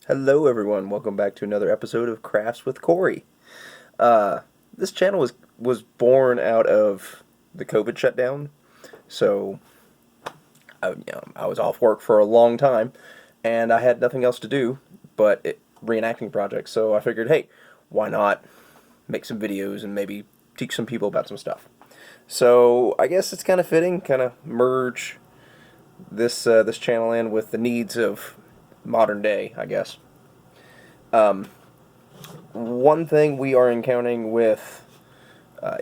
Hello everyone, welcome back to another episode of Crafts with Corey. This channel was born out of the COVID shutdown, so I was off work for a long time, and I had nothing else to do but reenacting projects, so I figured, hey, why not make some videos and maybe teach some people about some stuff. So I guess it's kind of fitting, kind of merge this channel in with the needs of modern day, I guess. One thing we are encountering with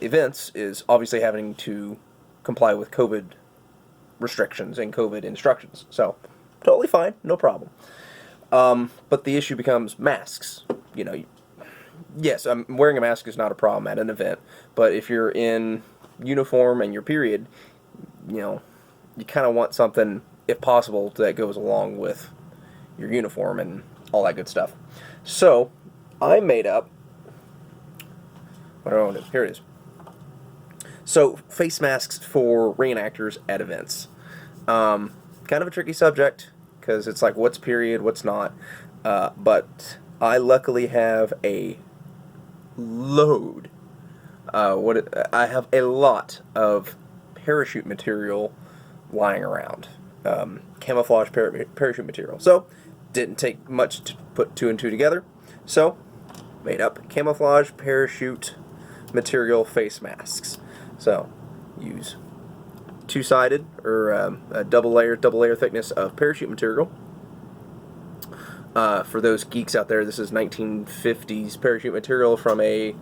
events is obviously having to comply with COVID restrictions and COVID instructions. So, totally fine, no problem. But the issue becomes masks. Yes, wearing a mask is not a problem at an event, but if you're in uniform and your period, you kind of want something, if possible, that goes along with your uniform and all that good stuff. So, I made up, here it is. So, face masks for reenactors at events. Kind of a tricky subject, because it's like, what's period, what's not. But I luckily have a load. I have a lot of parachute material lying around. Camouflage parachute material. So, didn't take much to put two and two together. So, made up camouflage parachute material face masks. So, use two-sided or a double layer thickness of parachute material. For those geeks out there, this is 1950s parachute material from a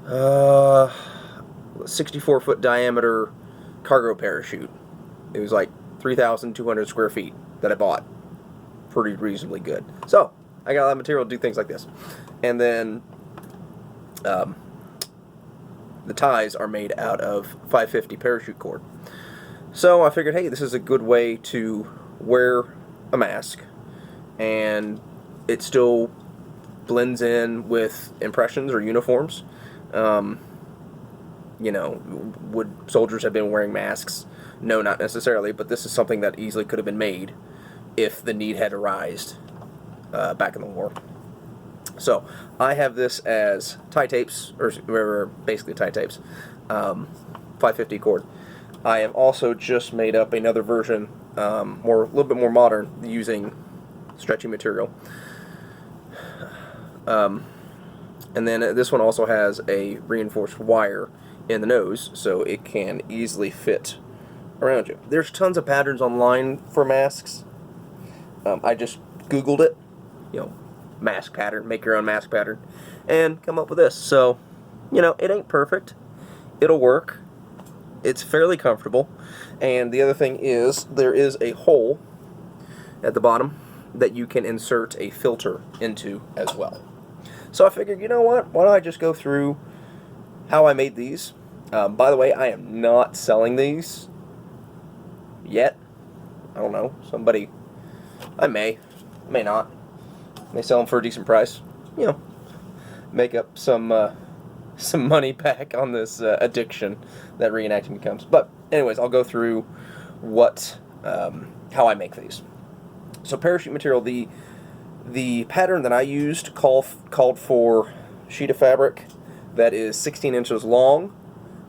64-foot diameter cargo parachute. It was like 3,200 square feet that I bought. Pretty reasonably good. So, I got a lot of material to do things like this. And then the ties are made out of 550 parachute cord. So I figured, hey, this is a good way to wear a mask, and it still blends in with impressions or uniforms. Would soldiers have been wearing masks? No, not necessarily, but this is something that easily could have been made if the need had arisen back in the war. So, I have this as tie tapes, or basically tie tapes, 550 cord. I have also just made up another version, a little bit more modern, using stretchy material. And then this one also has a reinforced wire in the nose, so it can easily fit around you. There's tons of patterns online for masks. I just Googled it, mask pattern, make your own mask pattern, and come up with this. So, it ain't perfect. It'll work. It's fairly comfortable. And the other thing is, there is a hole at the bottom that you can insert a filter into as well. So I figured, you know what? Why don't I just go through how I made these? By the way, I am not selling these yet. I don't know. I may not. May sell them for a decent price. Make up some money back on this addiction that reenacting becomes. But anyways, I'll go through how I make these. So parachute material, the pattern that I used called for sheet of fabric that is 16 inches long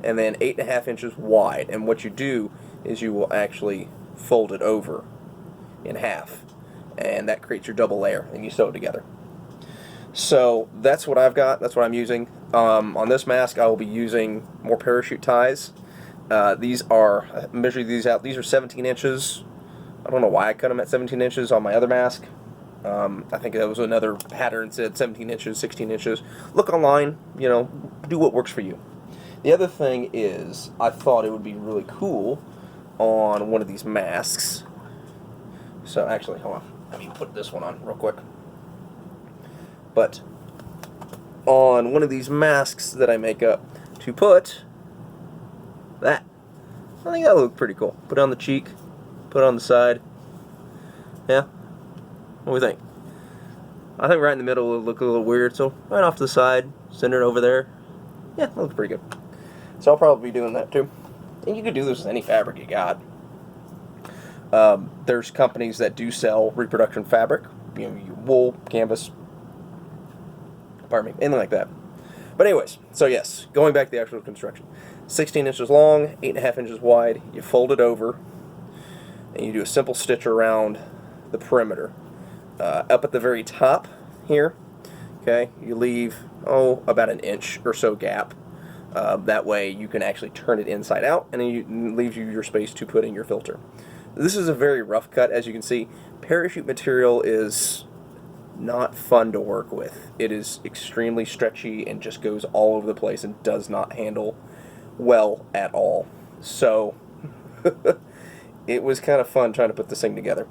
and then 8.5 inches wide. And what you do is you will actually fold it over in half, and that creates your double layer, and you sew it together. So that's what I've got. That's what I'm using. On this mask, I will be using more parachute ties. I measured these out. These are 17 inches. I don't know why I cut them at 17 inches on my other mask. I think that was another pattern that said 17 inches, 16 inches. Look online, do what works for you. The other thing is, I thought it would be really cool on one of these masks. So actually, hold on. Let me put this one on real quick. But on one of these masks that I make up, to put that. I think that would look pretty cool. Put it on the cheek, put it on the side. Yeah? What do we think? I think right in the middle will look a little weird, so right off to the side, center it over there. Yeah, that looks pretty good. So I'll probably be doing that too. And you could do this with any fabric you got. There's companies that do sell reproduction fabric, wool, canvas, pardon me, anything like that. But anyways, so yes, going back to the actual construction. 16 inches long, 8.5 inches wide, you fold it over, and you do a simple stitch around the perimeter. Up at the very top here, okay, you leave, about an inch or so gap. That way you can actually turn it inside out, and it leaves you your space to put in your filter. This is a very rough cut, as you can see. Parachute material is not fun to work with. It is extremely stretchy and just goes all over the place and does not handle well at all. So it was kind of fun trying to put this thing together.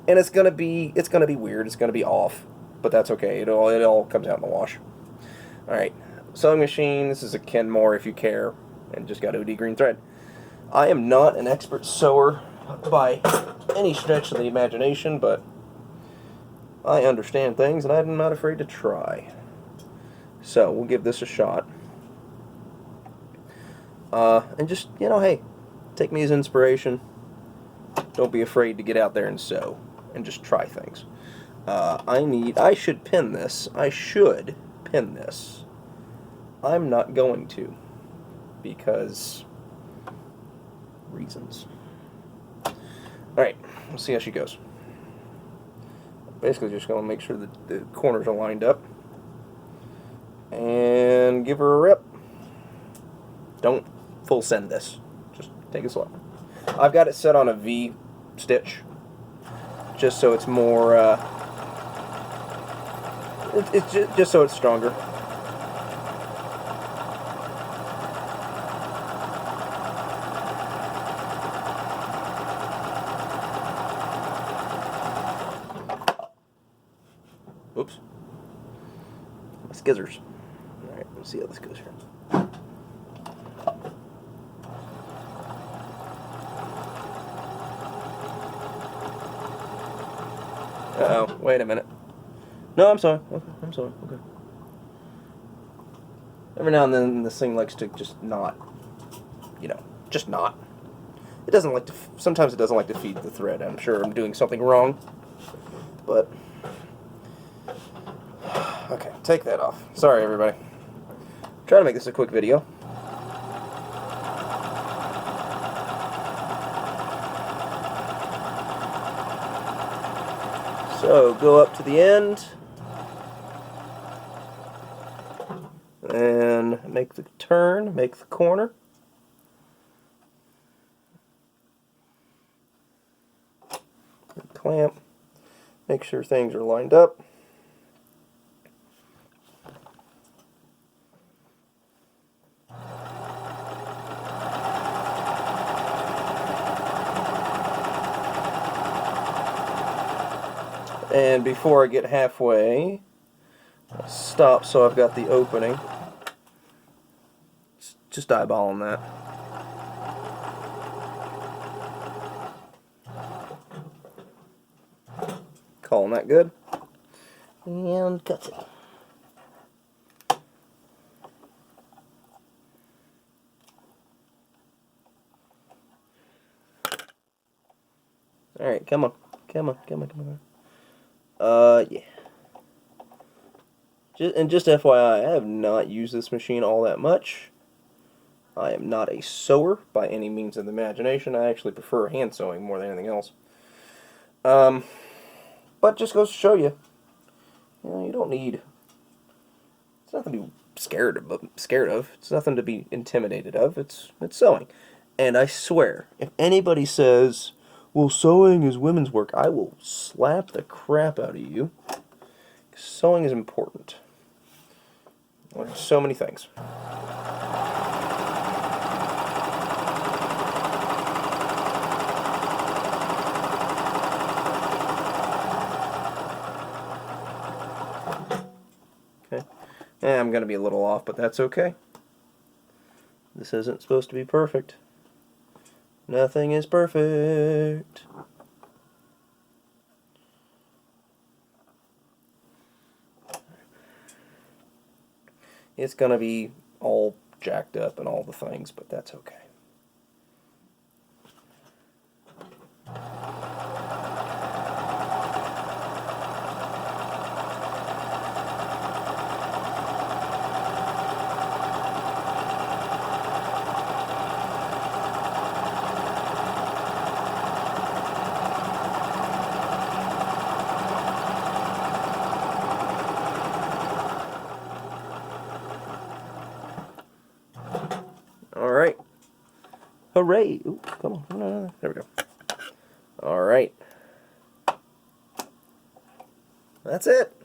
And it's gonna be weird, it's gonna be off, but that's okay. It all comes out in the wash. Alright. Sewing machine, this is a Kenmore if you care, and just got OD green thread. I am not an expert sewer by any stretch of the imagination, but I understand things, and I'm not afraid to try. So, we'll give this a shot. And just, hey, take me as inspiration. Don't be afraid to get out there and sew, and just try things. I should pin this. I'm not going to, because reasons. Alright, let's see how she goes. Basically just going to make sure that the corners are lined up. And give her a rip. Don't full send this. Just take it slow. I've got it set on a V stitch, just so it's more, just so it's stronger. Oops. My skizzers. Alright, let's see how this goes here. Uh-oh, wait a minute. No, I'm sorry. Okay, I'm sorry. Okay. Every now and then this thing likes to just not, just not. It doesn't like to, sometimes it doesn't like to feed the thread. I'm sure I'm doing something wrong, but okay, take that off. Sorry, everybody. Try to make this a quick video. So, go up to the end, and make the turn, make the corner. Clamp, make sure things are lined up. And before I get halfway, I'll stop so I've got the opening. Just eyeballing that. Calling that good. And cut it. Alright, come on. Come on, come on, come on. Yeah. Just FYI, I have not used this machine all that much. I am not a sewer by any means of the imagination. I actually prefer hand sewing more than anything else. But just goes to show you, you don't need. It's nothing to be scared of. It's nothing to be intimidated of. It's sewing. And I swear, if anybody says, well, sewing is women's work, I will slap the crap out of you. Sewing is important. There's so many things. Okay. I'm going to be a little off, but that's okay. This isn't supposed to be perfect. Nothing is perfect. It's gonna be all jacked up and all the things, but that's okay. Hooray! Ooh, come on. No. There we go. Alright. That's it.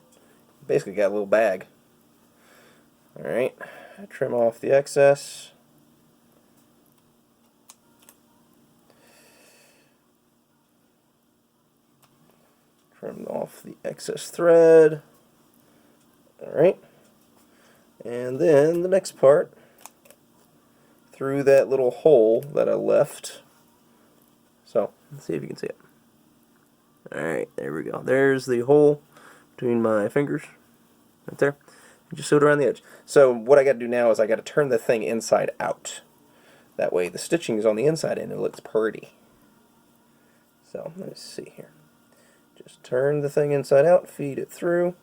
Basically got a little bag. Alright. Trim off the excess. Trim off the excess thread. Alright. And then the next part, through that little hole that I left. So, let's see if you can see it. Alright, there we go. There's the hole between my fingers. Right there. And just sew it around the edge. So, what I got to do now is I got to turn the thing inside out. That way the stitching is on the inside and it looks pretty. So, let's see here. Just turn the thing inside out, feed it through.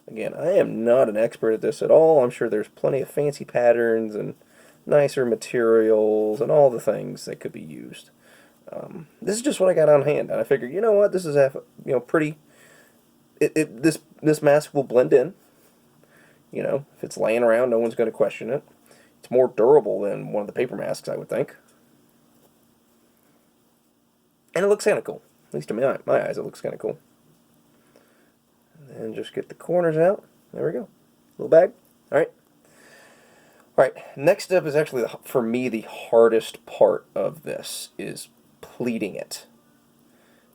Again, I am not an expert at this at all. I'm sure there's plenty of fancy patterns and nicer materials and all the things that could be used. This is just what I got on hand, and I figured, you know what, this is pretty. This mask will blend in. You know, if it's laying around, no one's going to question it. It's more durable than one of the paper masks, I would think, and it looks kind of cool. At least in my eyes, it looks kind of cool. And then just get the corners out. There we go. Little bag. Alright. Alright, next up is actually, for me, the hardest part of this is pleating it.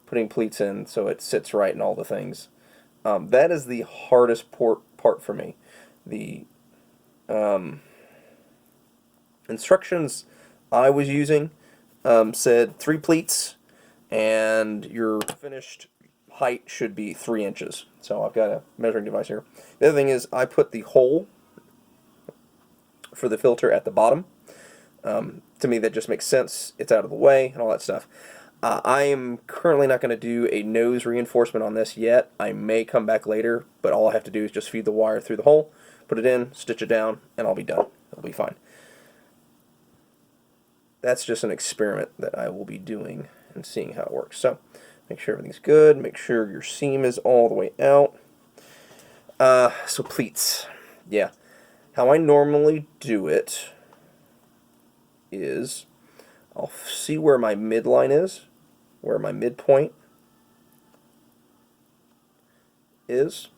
Putting pleats in so it sits right and all the things. That is the hardest part for me. The instructions I was using said 3 pleats, and your finished height should be 3 inches. So I've got a measuring device here. The other thing is I put the hole for the filter at the bottom. To me that just makes sense. It's out of the way and all that stuff. I am currently not going to do a nose reinforcement on this yet. I may come back later, but all I have to do is just feed the wire through the hole, put it in, stitch it down, and I'll be done. It'll be fine. That's just an experiment that I will be doing and seeing how it works. So make sure everything's good. Make sure your seam is all the way out. So pleats. Yeah. How I normally do it is I'll see where my midline is, where my midpoint is.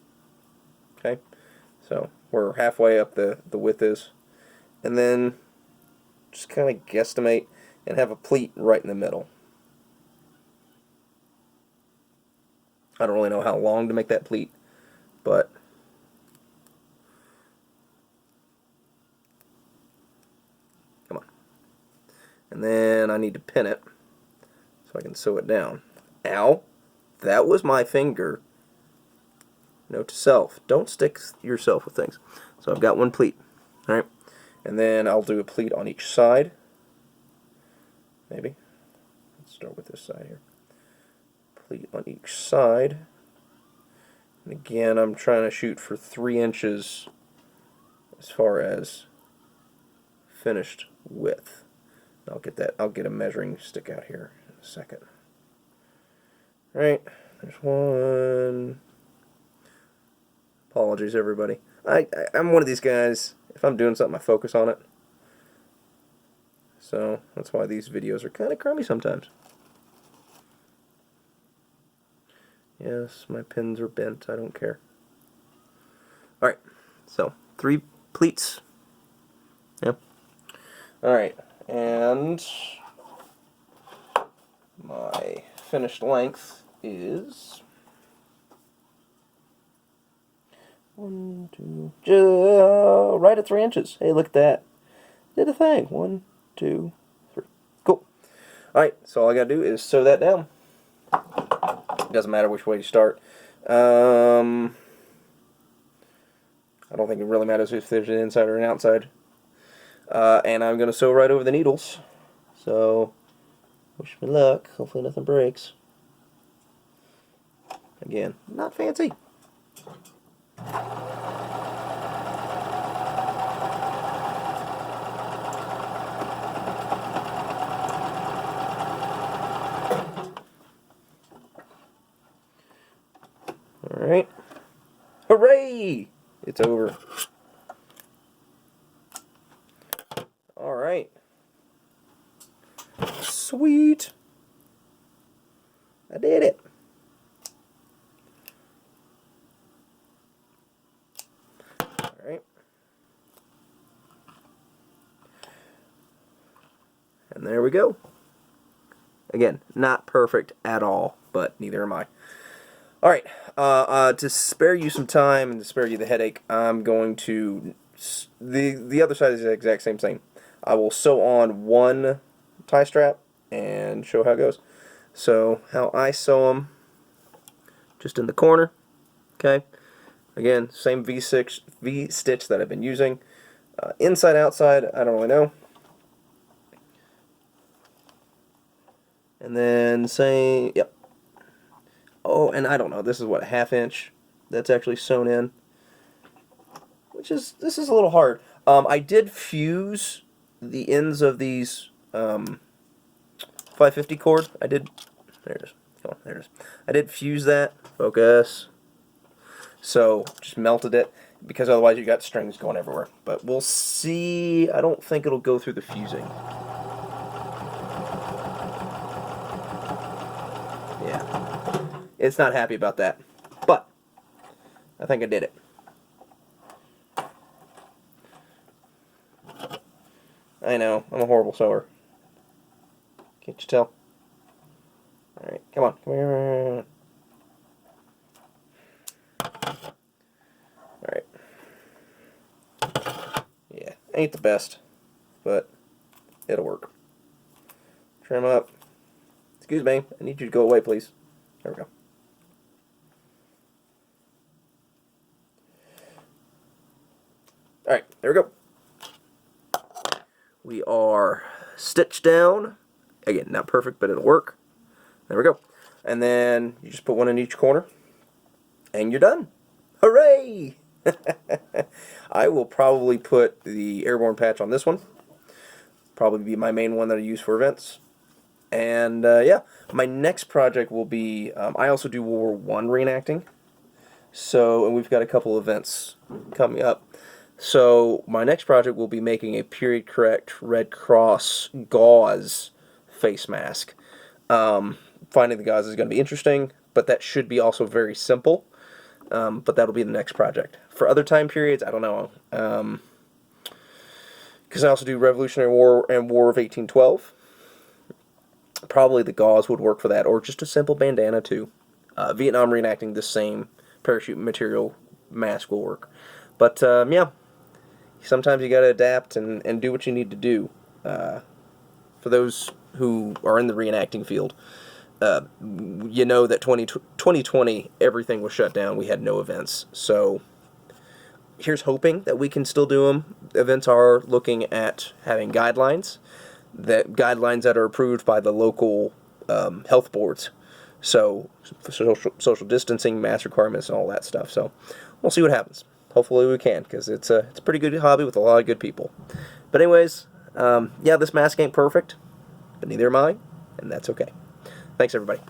Okay. So where halfway up the width is. And then just kind of guesstimate and have a pleat right in the middle. I don't really know how long to make that pleat, but come on. And then I need to pin it so I can sew it down. Ow! That was my finger. Note to self, don't stick yourself with things. So I've got one pleat. Alright? And then I'll do a pleat on each side. Maybe. Let's start with this side here. Pleat on each side. And again, I'm trying to shoot for 3 inches as far as finished width. I'll get a measuring stick out here in a second. Alright, there's one. Apologies, everybody. I'm one of these guys, if I'm doing something, I focus on it. So that's why these videos are kind of crummy sometimes. Yes, my pins are bent. I don't care. Alright, so 3 pleats. Yep. Alright, and my finished length is 1, 2, right at 3 inches. Hey, look at that. Did a thing. 1, 2, 3. Cool. Alright, so all I gotta do is sew that down. Doesn't matter which way you start. I don't think it really matters if there's an inside or an outside. And I'm going to sew right over the needles. So, wish me luck. Hopefully nothing breaks. Again, not fancy. Alright. Hooray! Hooray! It's over. Alright. Sweet. I did it. Alright. And there we go. Again, not perfect at all, but neither am I. Alright, to spare you some time and to spare you the headache, I'm going to... The other side is the exact same thing. I will sew on one tie strap and show how it goes. So, how I sew them, just in the corner, okay? Again, same V-stitch that I've been using. Inside, outside, I don't really know. And then say, yep. Oh, and I don't know, this is what, a 1/2 inch that's actually sewn in. This is a little hard. I did fuse the ends of these 550 cord. There it is. Come on, there it is. I did fuse that. Focus. So, just melted it, because otherwise you got strings going everywhere. But we'll see. I don't think it'll go through the fusing. Yeah. It's not happy about that. But, I think I did it. I know, I'm a horrible sewer. Can't you tell? Alright, come on. Come here. Alright. Yeah, ain't the best, but it'll work. Trim up. Excuse me, I need you to go away, please. There we go. Alright, there we go. We are stitched down. Again, not perfect, but it'll work. There we go. And then you just put one in each corner, and you're done. Hooray! I will probably put the airborne patch on this one. Probably be my main one that I use for events. And yeah, my next project will be, I also do World War I reenacting. So, and we've got a couple events coming up. So, my next project will be making a period correct Red Cross gauze face mask. Finding the gauze is going to be interesting, but that should be also very simple. But that'll be the next project. For other time periods, I don't know. Because I also do Revolutionary War and War of 1812. Probably the gauze would work for that, or just a simple bandana too. Vietnam reenacting, the same parachute material mask will work. But yeah, sometimes you got to adapt and do what you need to do. For those who are in the reenacting field, you know that 2020, everything was shut down. We had no events. So here's hoping that we can still do them. Events are looking at having guidelines that are approved by the local health boards. So social distancing, mask requirements, and all that stuff. So we'll see what happens. Hopefully we can, because it's a pretty good hobby with a lot of good people. But anyways, yeah, this mask ain't perfect, but neither am I, and that's okay. Thanks, everybody.